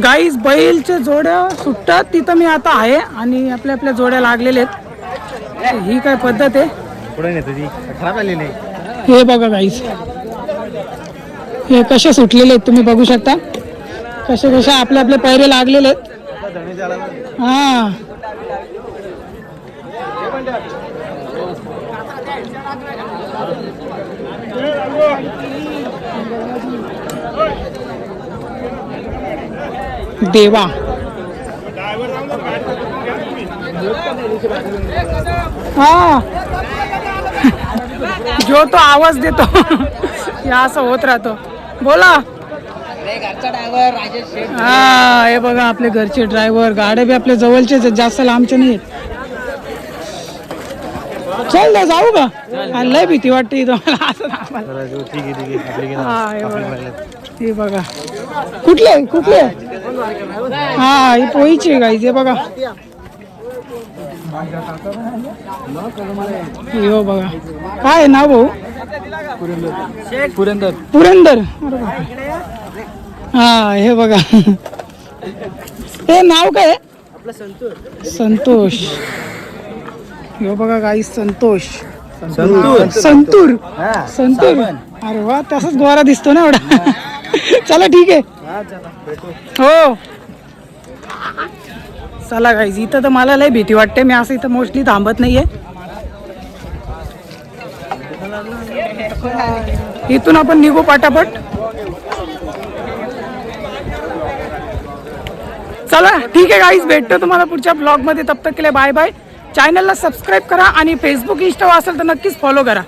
Guys बैलच्या जोड्या सुटतात तिथं मी आता आहे आणि आपल्या आपल्या जोड्या लागलेल्या आहेत. ही काय पद्धत आहे? खराब आली नाही. हे बघा गाईज, हे कसे सुटलेले आहेत तुम्ही बघू शकता. कसे आपले आपले पैरे लागलेले आहेत. हा देवा हा जो तो आवाज देतो या असं होत राहतो. बोला. हा हे बघा आपले घरचे ड्रायव्हर. गाड्या बी आपल्या जवळचेच आहेत, जास्त लांबचे नाही आहेत. चल ना जाऊ का? लय भीती वाटते तुम्हाला असं. हा हे बघा कुठले कुठले. हा ही पोळीची गाईज. हे बघा हो बघा काय नाव भाऊ? पुरंदर. पुरंदर. हा हे बघा हे नाव काय? संतोष. हे बघा गाईज संतोष. संतूर. संतूर. अरे वा तसाच गोरा दिसतो ना एवढा. चला ठीक आहे. हो चला गाईज. इथं तर मला लय भीती वाटते. मी असं इथं मोस्टली थांबत नाहीये. इथून आपण निघू पटापट. चला ठीक आहे गाईज, भेटतो तुम्हाला पुढच्या ब्लॉग मध्ये. तब तक के लिए बाय बाय. चॅनलला सबस्क्राईब करा आणि फेसबुक इंस्टा असेल तर नक्कीच फॉलो करा.